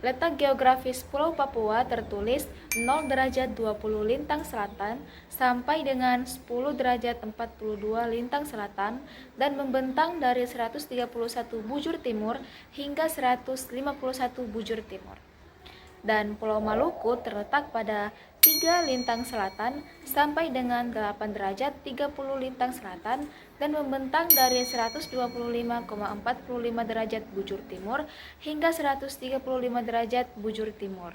Letak geografis Pulau Papua tertulis 0 derajat 20 lintang selatan sampai dengan 10 derajat 42 lintang selatan dan membentang dari 131 bujur timur hingga 151 bujur timur. Dan Pulau Maluku terletak pada 3 lintang selatan sampai dengan 8 derajat 30 lintang selatan dan membentang dari 125,45 derajat bujur timur hingga 135 derajat bujur timur.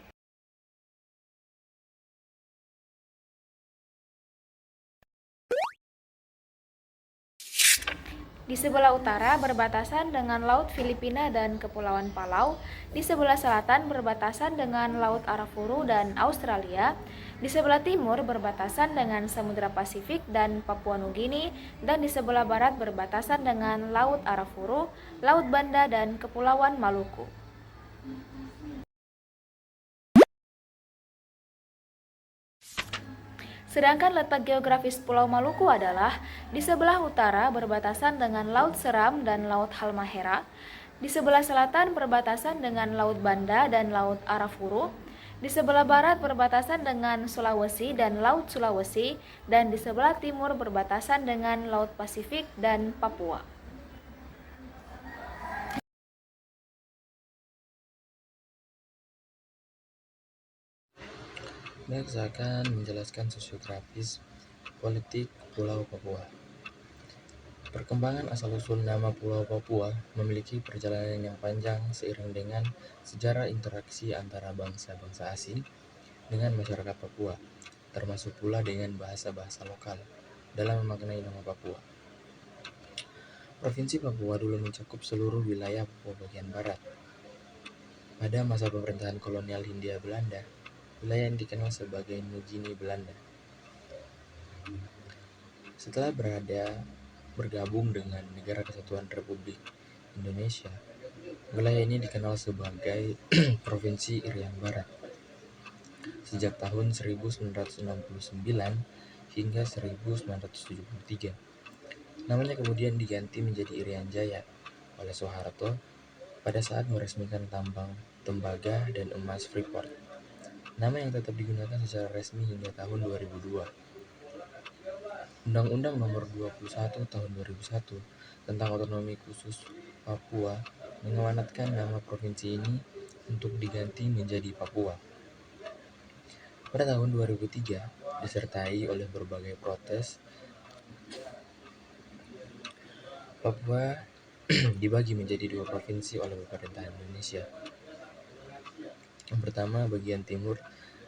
Di sebelah utara berbatasan dengan Laut Filipina dan Kepulauan Palau, di sebelah selatan berbatasan dengan Laut Arafuru dan Australia, di sebelah timur berbatasan dengan Samudra Pasifik dan Papua Nugini, dan di sebelah barat berbatasan dengan Laut Arafuru, Laut Banda dan Kepulauan Maluku. Sedangkan letak geografis Pulau Maluku adalah di sebelah utara berbatasan dengan Laut Seram dan Laut Halmahera, di sebelah selatan berbatasan dengan Laut Banda dan Laut Arafuru, di sebelah barat berbatasan dengan Sulawesi dan Laut Sulawesi, dan di sebelah timur berbatasan dengan Laut Pasifik dan Papua. Baik, saya akan menjelaskan sosiografis politik Pulau Papua. Perkembangan asal-usul nama Pulau Papua memiliki perjalanan yang panjang seiring dengan sejarah interaksi antara bangsa-bangsa asing dengan masyarakat Papua, termasuk pula dengan bahasa-bahasa lokal dalam memaknai nama Papua. Provinsi Papua dulu mencakup seluruh wilayah Papua bagian barat. Pada masa pemerintahan kolonial Hindia Belanda, wilayah yang dikenal sebagai Nugini Belanda. Setelah bergabung dengan Negara Kesatuan Republik Indonesia, wilayah ini dikenal sebagai Provinsi Irian Barat sejak tahun 1969 hingga 1973. Namanya kemudian diganti menjadi Irian Jaya oleh Soeharto pada saat meresmikan tambang tembaga dan emas Freeport. Nama yang tetap digunakan secara resmi hingga tahun 2002. Undang-Undang Nomor 21 Tahun 2001 tentang Otonomi Khusus Papua mengamanatkan nama provinsi ini untuk diganti menjadi Papua. Pada tahun 2003, disertai oleh berbagai protes, Papua dibagi menjadi 2 provinsi oleh pemerintahan Indonesia. Yang pertama, bagian timur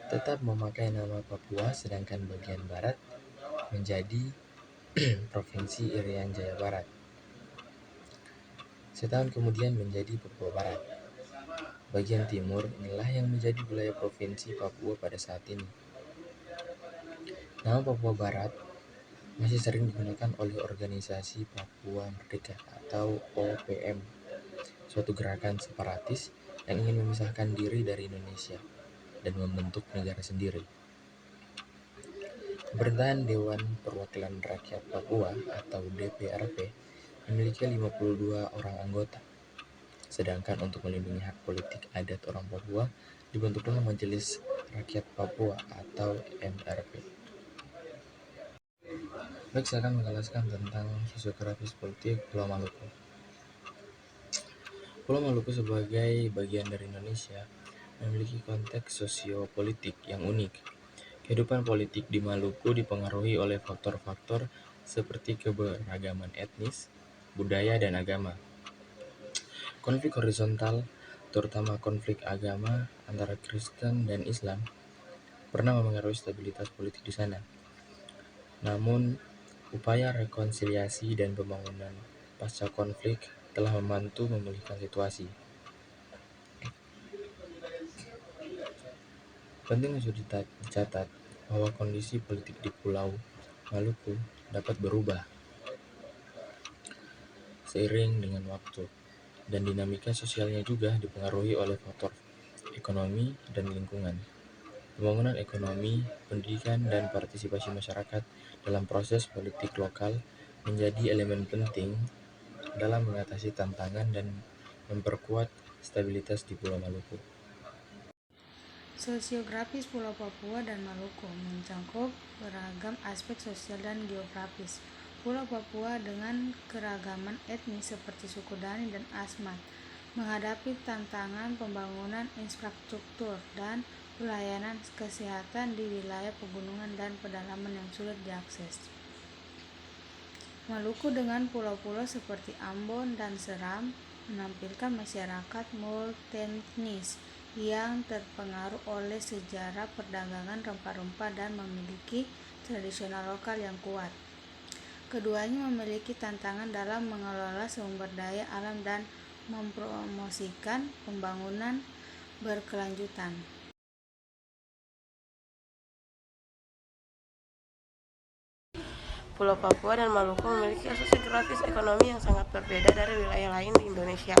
tetap memakai nama Papua, sedangkan bagian barat menjadi Provinsi Irian Jaya Barat. Setahun kemudian menjadi Papua Barat. Bagian timur inilah yang menjadi wilayah Provinsi Papua pada saat ini. Nama Papua Barat masih sering digunakan oleh organisasi Papua Merdeka atau OPM, suatu gerakan separatis yang ingin memisahkan diri dari Indonesia dan membentuk negara sendiri. Pemerintahan Dewan Perwakilan Rakyat Papua atau DPRP memiliki 52 orang anggota. Sedangkan untuk melindungi hak politik adat orang Papua, dibentuklah Majelis Rakyat Papua atau MRP. Baik, saya akan menjelaskan tentang sosiografis politik Pulau Maluku. Pulau Maluku sebagai bagian dari Indonesia memiliki konteks sosiopolitik yang unik. Kehidupan politik di Maluku dipengaruhi oleh faktor-faktor seperti keberagaman etnis, budaya, dan agama. Konflik horizontal, terutama konflik agama antara Kristen dan Islam, pernah memengaruhi stabilitas politik di sana. Namun, upaya rekonsiliasi dan pembangunan pasca konflik telah membantu memulihkan situasi. Penting untuk dicatat bahwa kondisi politik di Pulau Maluku dapat berubah seiring dengan waktu, dan dinamika sosialnya juga dipengaruhi oleh faktor ekonomi dan lingkungan. Pembangunan ekonomi, pendidikan, dan partisipasi masyarakat dalam proses politik lokal menjadi elemen penting dalam mengatasi tantangan dan memperkuat stabilitas di Pulau Maluku. Sosiografis Pulau Papua dan Maluku mencakup beragam aspek sosial dan geografis. Pulau Papua dengan keragaman etnis seperti suku Dani dan Asmat menghadapi tantangan pembangunan infrastruktur dan pelayanan kesehatan di wilayah pegunungan dan pedalaman yang sulit diakses. Maluku dengan pulau-pulau seperti Ambon dan Seram menampilkan masyarakat multietnis yang terpengaruh oleh sejarah perdagangan rempah-rempah dan memiliki tradisional lokal yang kuat. Keduanya memiliki tantangan dalam mengelola sumber daya alam dan mempromosikan pembangunan berkelanjutan. Pulau Papua dan Maluku memiliki asosiasi geografis ekonomi yang sangat berbeda dari wilayah lain di Indonesia.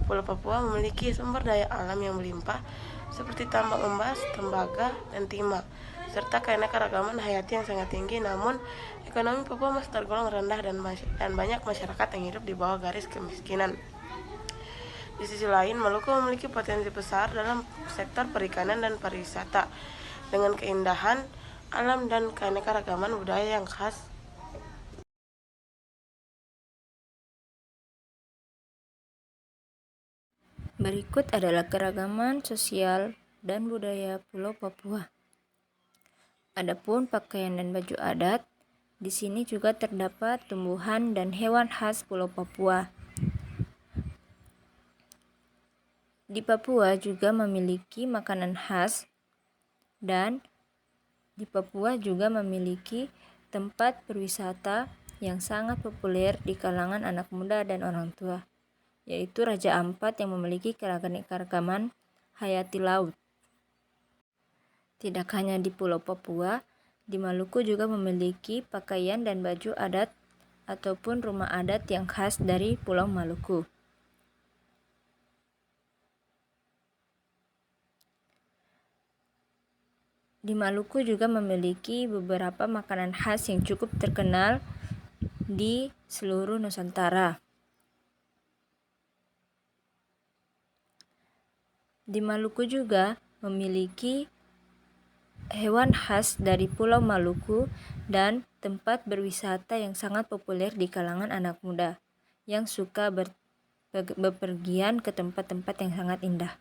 Pulau Papua memiliki sumber daya alam yang melimpah seperti tambang emas, tembaga, dan timah, serta keanekaragaman hayati yang sangat tinggi. Namun, ekonomi Papua masih tergolong rendah dan banyak masyarakat yang hidup di bawah garis kemiskinan. Di sisi lain, Maluku memiliki potensi besar dalam sektor perikanan dan pariwisata dengan keindahan alam dan keanekaragaman budaya yang khas. Berikut adalah keragaman sosial dan budaya Pulau Papua. Adapun pakaian dan baju adat, di sini juga terdapat tumbuhan dan hewan khas Pulau Papua. Di Papua juga memiliki makanan khas dan di Papua juga memiliki tempat berwisata yang sangat populer di kalangan anak muda dan orang tua, yaitu Raja Ampat yang memiliki keragaman hayati laut. Tidak hanya di Pulau Papua, di Maluku juga memiliki pakaian dan baju adat ataupun rumah adat yang khas dari Pulau Maluku. Di Maluku juga memiliki beberapa makanan khas yang cukup terkenal di seluruh Nusantara. Di Maluku juga memiliki hewan khas dari Pulau Maluku dan tempat berwisata yang sangat populer di kalangan anak muda yang suka bepergian ke tempat-tempat yang sangat indah.